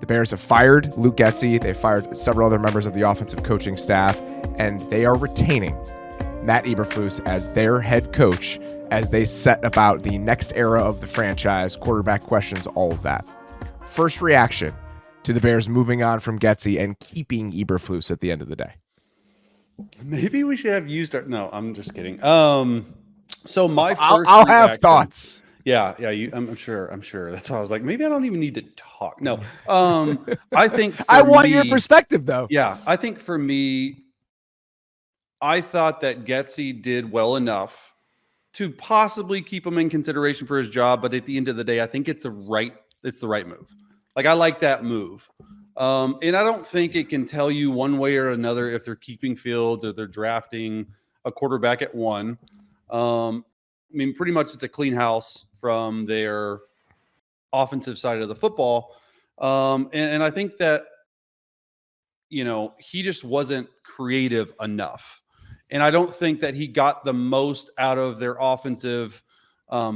The Bears have fired Luke Getsy. They fired several other members of the offensive coaching staff, and they are retaining Matt Eberflus as their head coach as they set about the next era of the franchise, quarterback questions, all of that. First reaction to the Bears moving on from Getsy and keeping Eberflus at the end of the day. Maybe we should have used our. No, I'm just kidding. So my first, I'll have thoughts. Yeah. I'm sure. That's why I was like, maybe I don't even need to talk. No. I think I want your perspective though. Yeah, I think for me, I thought that Getsy did well enough to possibly keep him in consideration for his job, but at the end of the day, I think it's the right move. Like, I like that move. And I don't think it can tell you one way or another if they're keeping Fields or they're drafting a quarterback at 1. I mean, pretty much it's a clean house from their offensive side of the football. And I think that, he just wasn't creative enough. And I don't think that he got the most out of their offensive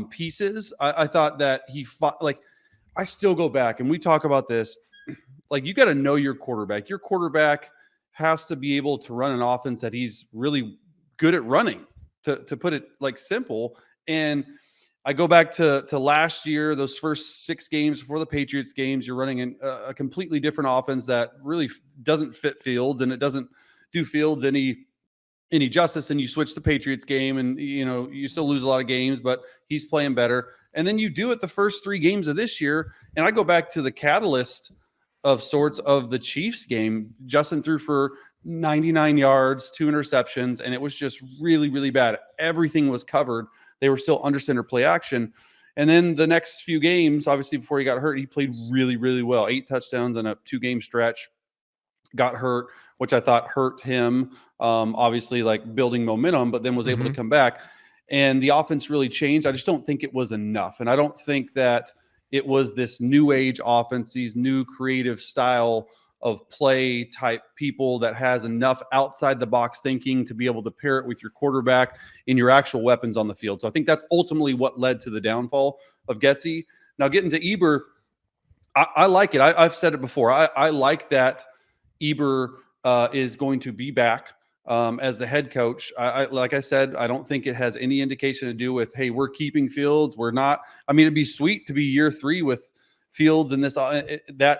pieces. I thought that he fought, like, I still go back and we talk about this. Like, you got to know your quarterback. Your quarterback has to be able to run an offense that he's really good at running, to put it like simple. And I go back to last year, those first 6 games before the Patriots games, you're running a completely different offense that really doesn't fit Fields, and it doesn't do Fields any justice. And you switch the Patriots game and, you still lose a lot of games, but he's playing better. And then you do it the first 3 games of this year. And I go back to the catalyst of sorts of the Chiefs game. Justin threw for 99 yards, 2 interceptions, and it was just really, really bad. Everything was covered. They were still under center play action. And then the next few games, obviously before he got hurt, he played really, really well. 8 touchdowns in a 2-game stretch. Got hurt, which I thought hurt him, obviously, like, building momentum, but then was able to come back. And the offense really changed. I just don't think it was enough. And I don't think that it was this new age offense, these new creative style of play type people that has enough outside the box thinking to be able to pair it with your quarterback and your actual weapons on the field. So I think that's ultimately what led to the downfall of Getsy. Now, getting to Eber, I like it. I've said it before. I like that Eber is going to be back as the head coach. Like I said, I don't think it has any indication to do with, hey, we're keeping Fields. We're not. I mean, it'd be sweet to be year 3 with Fields and that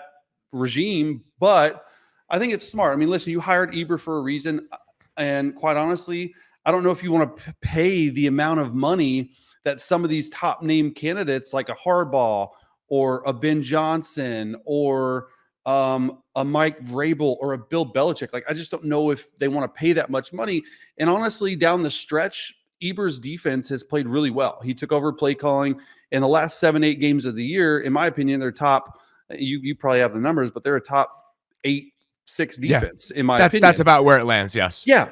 regime, but I think it's smart. I mean, listen, you hired Eber for a reason, and quite honestly, I don't know if you want to pay the amount of money that some of these top name candidates like a Harbaugh or a Ben Johnson or a Mike Vrabel or a Bill Belichick. Like, I just don't know if they want to pay that much money. And honestly, down the stretch, Eber's defense has played really well. He took over play calling in the last 7-8 games of the year. In my opinion, they're top. You probably have the numbers, but they're a top 8-6 defense. In my opinion, that's about where it lands. Yes. Yeah.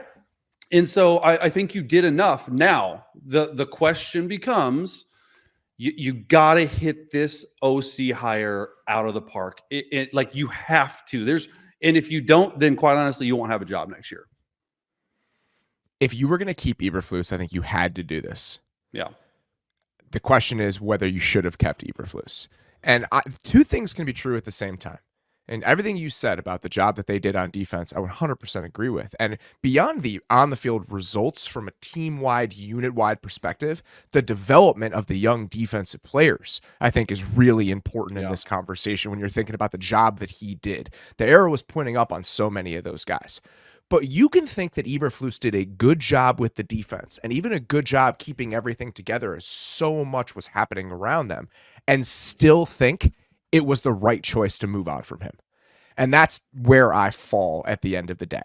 And so I think you did enough. Now the question becomes, you got to hit this OC hire out of the park. Like, you have to. And if you don't, then quite honestly, you won't have a job next year. If you were going to keep Eberflus, I think you had to do this. Yeah. The question is whether you should have kept Eberflus. And 2 things can be true at the same time. And everything you said about the job that they did on defense, I 100% agree with. And beyond the on-the-field results from a team-wide, unit-wide perspective, the development of the young defensive players, I think, is really important in this conversation when you're thinking about the job that he did. The arrow was pointing up on so many of those guys. But you can think that Eberflus did a good job with the defense and even a good job keeping everything together as so much was happening around them, and still think it was the right choice to move on from him. And that's where I fall at the end of the day,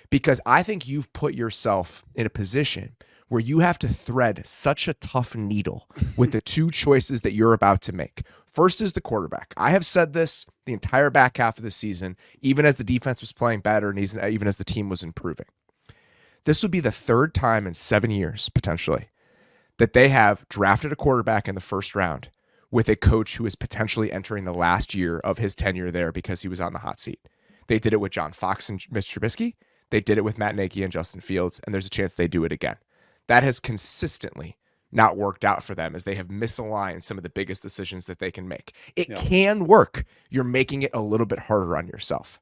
because I think you've put yourself in a position where you have to thread such a tough needle with the 2 choices that you're about to make. First is the quarterback. I have said this the entire back half of the season, even as the defense was playing better and even as the team was improving. This would be the 3rd time in 7 years, potentially, that they have drafted a quarterback in the 1st round with a coach who is potentially entering the last year of his tenure there because he was on the hot seat. They did it with John Fox and Mitch Trubisky. They did it with Matt Nagy and Justin Fields, and there's a chance they do it again. That has consistently not worked out for them as they have misaligned some of the biggest decisions that they can make. It can work. You're making it a little bit harder on yourself.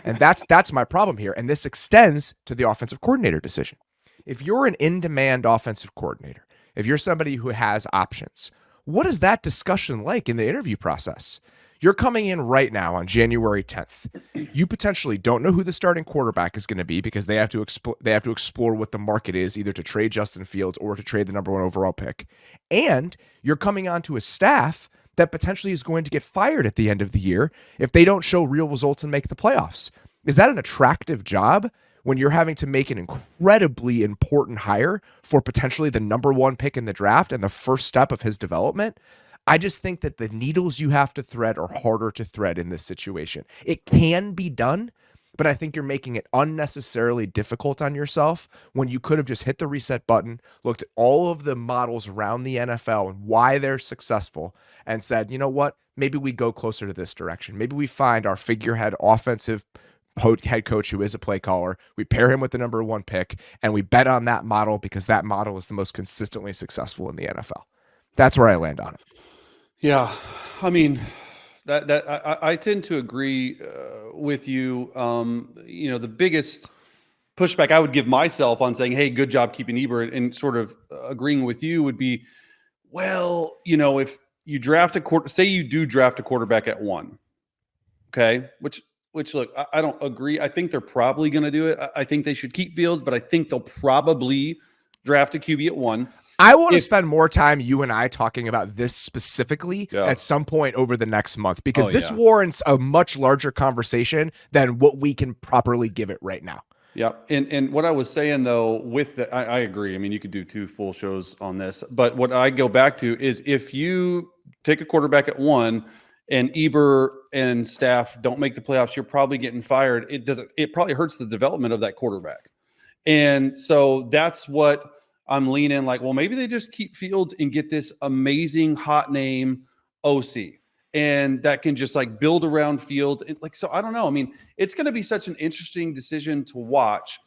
And that's my problem here. And this extends to the offensive coordinator decision. If you're an in-demand offensive coordinator, if you're somebody who has options, what is that discussion like in the interview process? You're coming in right now on January 10th. You potentially don't know who the starting quarterback is going to be because they have to explore what the market is, either to trade Justin Fields or to trade the number 1 overall pick. And you're coming onto a staff that potentially is going to get fired at the end of the year if they don't show real results and make the playoffs. Is that an attractive job when you're having to make an incredibly important hire for potentially the number 1 pick in the draft and the first step of his development? I just think that the needles you have to thread are harder to thread in this situation. It can be done, but I think you're making it unnecessarily difficult on yourself when you could have just hit the reset button, looked at all of the models around the NFL and why they're successful, and said, you know what, maybe we go closer to this direction. Maybe we find our figurehead offensive head coach who is a play caller. We pair him with the number 1 pick, and we bet on that model because that model is the most consistently successful in the NFL. That's where I land on it. Yeah, I mean, I tend to agree with you. The biggest pushback I would give myself on saying, "Hey, good job keeping Ebert," and sort of agreeing with you would be, well, if you draft say you do draft a quarterback at 1, okay, which look, I don't agree. I think they're probably going to do it. I think they should keep Fields, but I think they'll probably draft a QB at 1. I want to spend more time, you and I, talking about this specifically at some point over the next month, because this warrants a much larger conversation than what we can properly give it right now. Yeah. And what I was saying, though, I agree. I mean, you could do 2 full shows on this, but what I go back to is if you take a quarterback at 1 and Eber and staff don't make the playoffs, you're probably getting fired. It probably hurts the development of that quarterback. And so that's what I'm leaning like, well, maybe they just keep Fields and get this amazing hot name OC, and that can just like build around Fields. So I don't know. I mean, it's going to be such an interesting decision to watch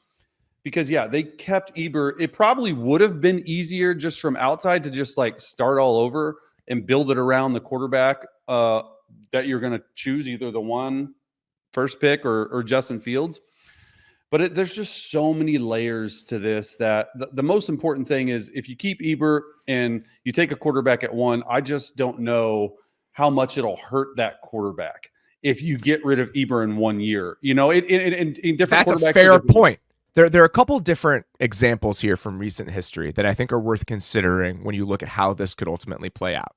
because they kept Eber. It probably would have been easier just from outside to just like start all over and build it around the quarterback that you're going to choose, either the 1 first pick or Justin Fields. But there's just so many layers to this that the most important thing is if you keep Eber and you take a quarterback at 1, I just don't know how much it'll hurt that quarterback if you get rid of Eber in 1 year. In different That's a fair point. There are a couple different examples here from recent history that I think are worth considering when you look at how this could ultimately play out.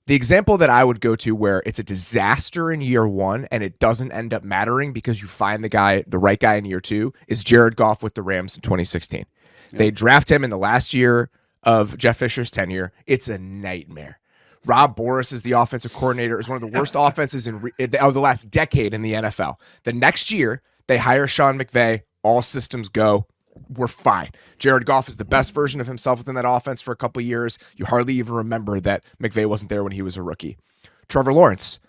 The example that I would go to where it's a disaster in year 1 and it doesn't end up mattering because you find the right guy in year 2 is Jared Goff with the Rams in 2016. Yeah. They draft him in the last year of Jeff Fisher's tenure. It's a nightmare. Rob Boris is the offensive coordinator. Is one of the worst offenses of the last decade in the NFL. The next year, they hire Sean McVay. All systems go. We're fine. Jared Goff is the best version of himself within that offense for a couple of years. You hardly even remember that McVay wasn't there when he was a rookie. Trevor Lawrence.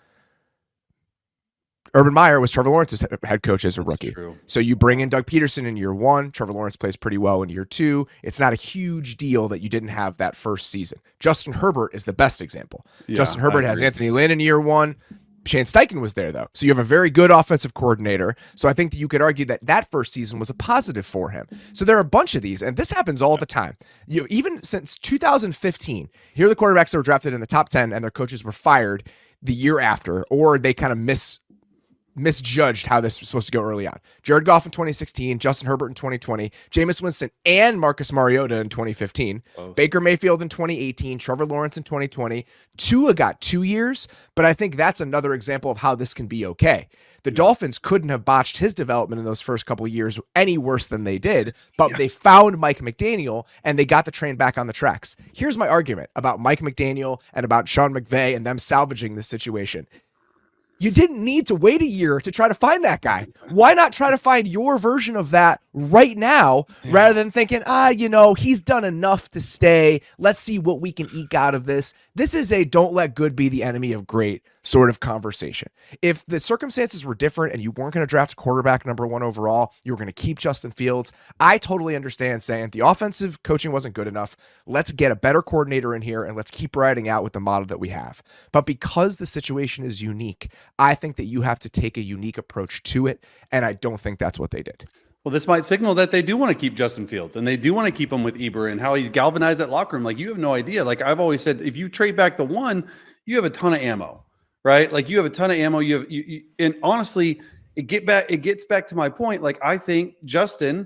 Urban Meyer was Trevor Lawrence's head coach as a rookie. So you bring in Doug Peterson in year 1. Trevor Lawrence plays pretty well in year 2. It's not a huge deal that you didn't have that first season. Justin Herbert is the best example. Yeah, Justin Herbert has Anthony Lynn in year 1. Shane Steichen was there, though. So you have a very good offensive coordinator. So I think that you could argue that first season was a positive for him. So there are a bunch of these, and this happens all the time. Even since 2015, here are the quarterbacks that were drafted in the top 10 and their coaches were fired the year after, or they kind of misjudged how this was supposed to go early on. Jared Goff in 2016, Justin Herbert in 2020, Jameis Winston and Marcus Mariota in 2015, Baker Mayfield in 2018, Trevor Lawrence in 2020. Tua got 2 years, but I think that's another example of how this can be okay. The Dolphins couldn't have botched his development in those first couple of years any worse than they did, but they found Mike McDaniel and they got the train back on the tracks. Here's my argument about Mike McDaniel and about Sean McVay and them salvaging this situation. You didn't need to wait a year to try to find that guy. Why not try to find your version of that right now rather than thinking, he's done enough to stay. Let's see what we can eke out of this. This is a don't let good be the enemy of great sort of conversation. If the circumstances were different and you weren't going to draft a quarterback number 1 overall, you were going to keep Justin Fields, I totally understand saying the offensive coaching wasn't good enough. Let's get a better coordinator in here and let's keep riding out with the model that we have. But because the situation is unique, I think that you have to take a unique approach to it, and I don't think that's what they did. Well, this might signal that they do want to keep Justin Fields and they do want to keep him with Eber and how he's galvanized that locker room. Like, you have no idea. Like I've always said, if you trade back the 1, you have a ton of ammo, right? Like you have a ton of ammo. And honestly, it gets back to my point. Like, I think Justin,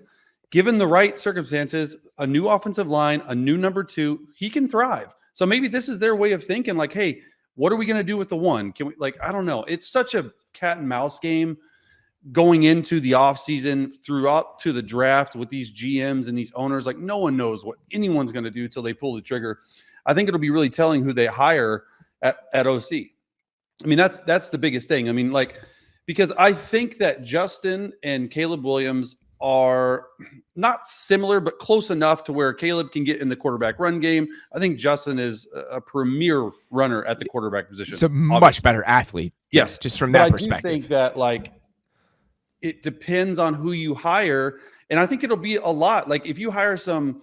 given the right circumstances, a new offensive line, a new number 2, he can thrive. So maybe this is their way of thinking, like, hey, what are we going to do with the 1? Can we, like, I don't know. It's such a cat and mouse game going into the offseason throughout to the draft with these GMs and these owners. Like, no one knows what anyone's going to do till they pull the trigger. I think it'll be really telling who they hire at OC. I mean, that's the biggest thing. I mean, like, because I think that Justin and Caleb Williams are not similar, but close enough to where Caleb can get in the quarterback run game. I think Justin is a premier runner at the quarterback position. It's a much better athlete. Yes. Just from that perspective. I do think that, like, it depends on who you hire. And I think it'll be a lot. Like, if you hire some,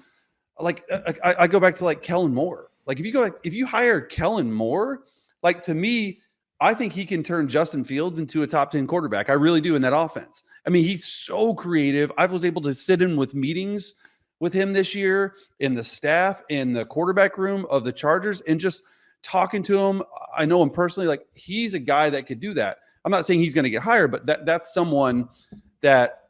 like, I go back to like Kellen Moore. Like, if you hire Kellen Moore, like, to me, I think he can turn Justin Fields into a top 10 quarterback. I really do in that offense. I mean, he's so creative. I was able to sit in with meetings with him this year in the staff in the quarterback room of the Chargers and just talking to him. I know him personally. Like, he's a guy that could do that. I'm not saying he's going to get hired, but that's someone that,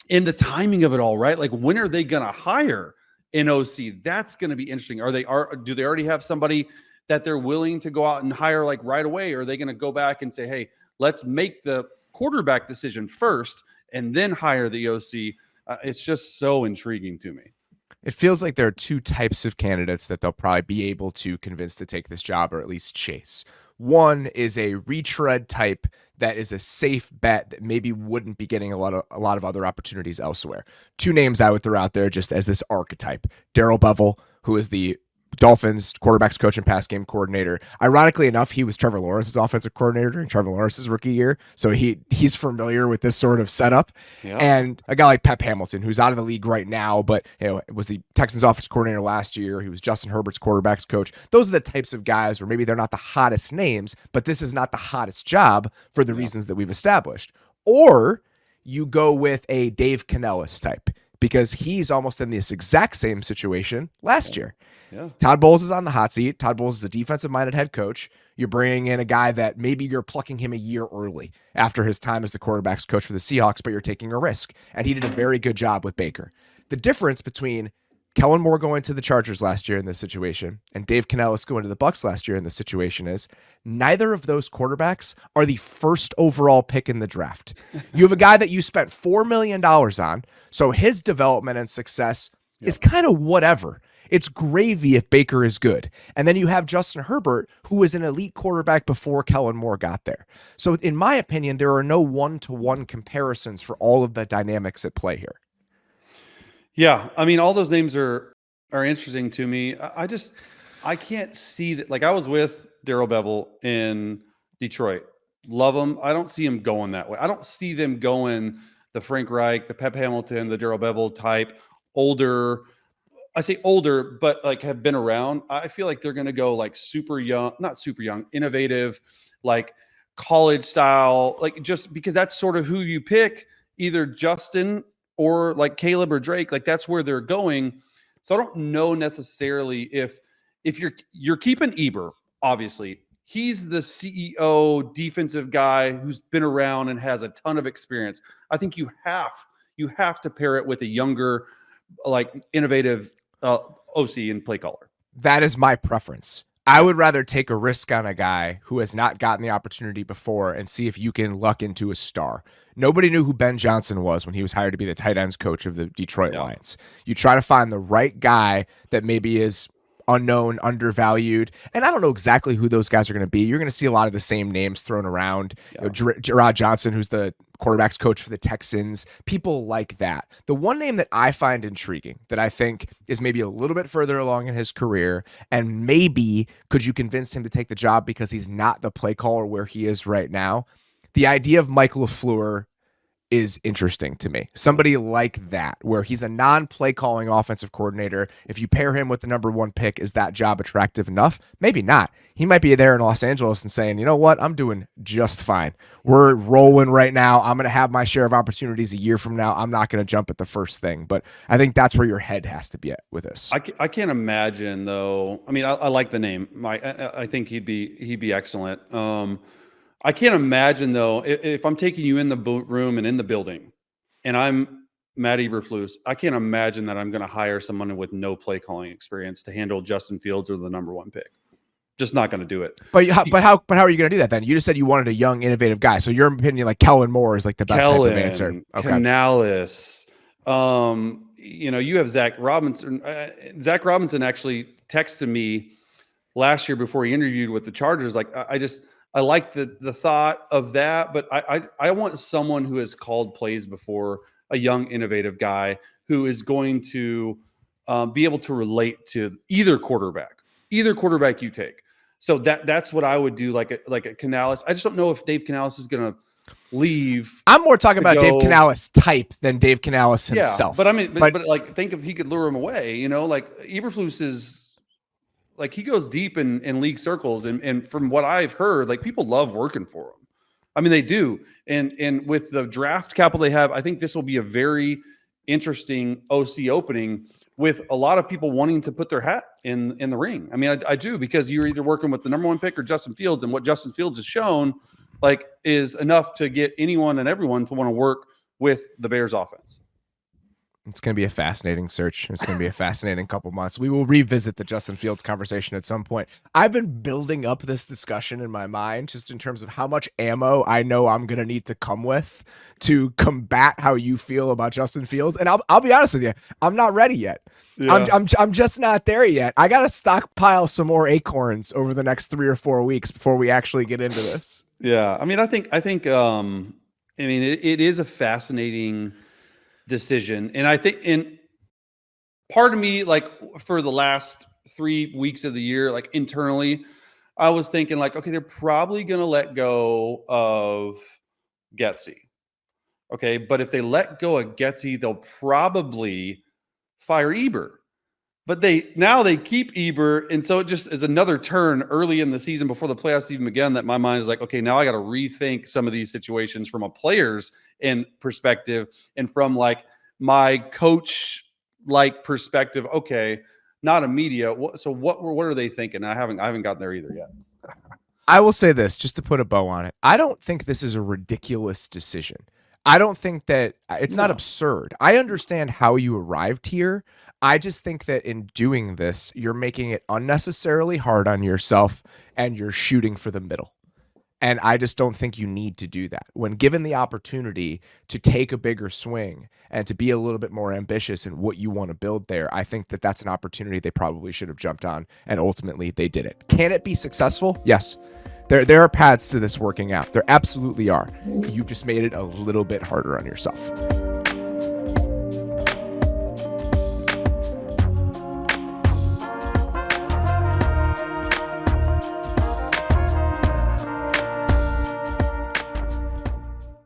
in the timing of it all, right? Like, when are they going to hire an OC? That's going to be interesting. Do they already have somebody that they're willing to go out and hire like right away? Or are they going to go back and say, hey, let's make the quarterback decision first and then hire the OC? It's just so intriguing to me. It feels like there are 2 types of candidates that they'll probably be able to convince to take this job, or at least chase. One is a retread type that is a safe bet that maybe wouldn't be getting a lot of other opportunities elsewhere. 2 names I would throw out there just as this archetype. Darrell Bevell, who is the Dolphins quarterbacks coach and pass game coordinator. Ironically enough, he was Trevor Lawrence's offensive coordinator during Trevor Lawrence's rookie year. So he's familiar with this sort of setup. Yeah. And a guy like Pep Hamilton, who's out of the league right now, but was the Texans offensive coordinator last year. He was Justin Herbert's quarterbacks coach. Those are the types of guys where maybe they're not the hottest names, but this is not the hottest job for the reasons that we've established. Or you go with a Dave Canellis type, because he's almost in this exact same situation last year. Yeah. Todd Bowles is on the hot seat. Todd Bowles is a defensive-minded head coach. You're bringing in a guy that maybe you're plucking him a year early after his time as the quarterbacks coach for the Seahawks, but you're taking a risk. And he did a very good job with Baker. The difference between Kellen Moore going to the Chargers last year in this situation and Dave Canellis going to the Bucs last year in this situation is neither of those quarterbacks are the first overall pick in the draft. You have a guy that you spent $4 million on, so his development and success is kind of whatever. It's gravy if Baker is good. And then you have Justin Herbert, who was an elite quarterback before Kellen Moore got there. So in my opinion, there are no one-to-one comparisons for all of the dynamics at play here. Yeah, I mean, all those names are interesting to me. I can't see that. Like, I was with Darrell Bevell in Detroit. Love him. I don't see him going that way. I don't see them going the Frank Reich, the Pep Hamilton, the Darrell Bevell type, older. I say older, but like have been around. I feel like they're going to go like super young, not super young, innovative, like college style, like just because that's sort of who you pick, either Justin or like Caleb or Drake. Like that's where they're going. So I don't know necessarily if you're keeping Eber, obviously. He's the CEO defensive guy who's been around and has a ton of experience. I think you have to pair it with a younger, like innovative OC and play caller. That is my preference. I would rather take a risk on a guy who has not gotten the opportunity before and see if you can luck into a star. Nobody knew who Ben Johnson was when he was hired to be the tight ends coach of the Detroit Lions. You try to find the right guy that maybe is unknown, undervalued, and I don't know exactly who those guys are going to be. You're going to see a lot of the same names thrown around. Gerard Johnson, who's the quarterbacks coach for the Texans, people like that. The one name that I find intriguing, that I think is maybe a little bit further along in his career, and maybe could you convince him to take the job because he's not the play caller where he is right now? The idea of Mike LaFleur is interesting to me. Somebody like that, where he's a non-play calling offensive coordinator. If you pair him with the number 1 pick, is that job attractive enough? Maybe not. He might be there in Los Angeles and saying, you know what, I'm doing just fine. We're rolling right now. I'm going to have my share of opportunities a year from now. I'm not going to jump at the first thing. But I think that's where your head has to be at with this. I can't imagine, though. I mean, I like the name. I think he'd be excellent. I can't imagine, though, if I'm taking you in the room and in the building and I'm Matt Eberflus, I can't imagine that I'm going to hire someone with no play calling experience to handle Justin Fields or the number 1 pick. Just not going to do it. But how are you going to do that then? You just said you wanted a young, innovative guy. So your opinion, like Kellen Moore, is like the best type of answer. Okay. Canales. You have Zach Robinson. Zach Robinson actually texted me last year before he interviewed with the Chargers. Like, I like the thought of that, but I want someone who has called plays before, a young, innovative guy who is going to be able to relate to either quarterback you take. So that's what I would do, like a Canales. I just don't know if Dave Canales is going to leave. I'm more talking about Dave Canales type than Dave Canales himself. Yeah, but I mean, but like, think if he could lure him away, like Eberflus is. Like, he goes deep in league circles, and from what I've heard, like, people love working for him. I mean, they do. And with the draft capital they have, I think this will be a very interesting OC opening with a lot of people wanting to put their hat in the ring. I mean, I do, because you're either working with the number 1 pick or Justin Fields, and what Justin Fields has shown, like, is enough to get anyone and everyone to want to work with the Bears offense. It's going to be a fascinating search. It's going to be a fascinating couple months. We will revisit the Justin Fields conversation at some point. I've been building up this discussion in my mind just in terms of how much ammo I know I'm going to need to come with to combat how you feel about Justin Fields. And I'll be honest with you, I'm not ready yet. Yeah. I'm just not there yet. I got to stockpile some more acorns over the next 3 or 4 weeks before we actually get into this. Yeah. I mean, I think it is a fascinating decision. And I think, in part of me, like, for the last 3 weeks of the year, like, internally, I was thinking, like, okay, they're probably going to let go of Getsy. Okay. But if they let go of Getsy, they'll probably fire Eber. But they keep Eber. And so it just is another turn early in the season before the playoffs even begin, that my mind is like, okay, now I got to rethink some of these situations from a player's and perspective, and from, like, my coach perspective. Okay, not a media. So what are they thinking? I haven't gotten there either yet. I will say this, just to put a bow on it. I don't think this is a ridiculous decision. I don't think that it's not absurd. I understand how you arrived here. I just think that in doing this, you're making it unnecessarily hard on yourself, and you're shooting for the middle. And I just don't think you need to do that. When given the opportunity to take a bigger swing and to be a little bit more ambitious in what you want to build there, I think that that's an opportunity they probably should have jumped on, and ultimately they did it. Can it be successful? Yes. There are paths to this working out. There absolutely are. You've just made it a little bit harder on yourself.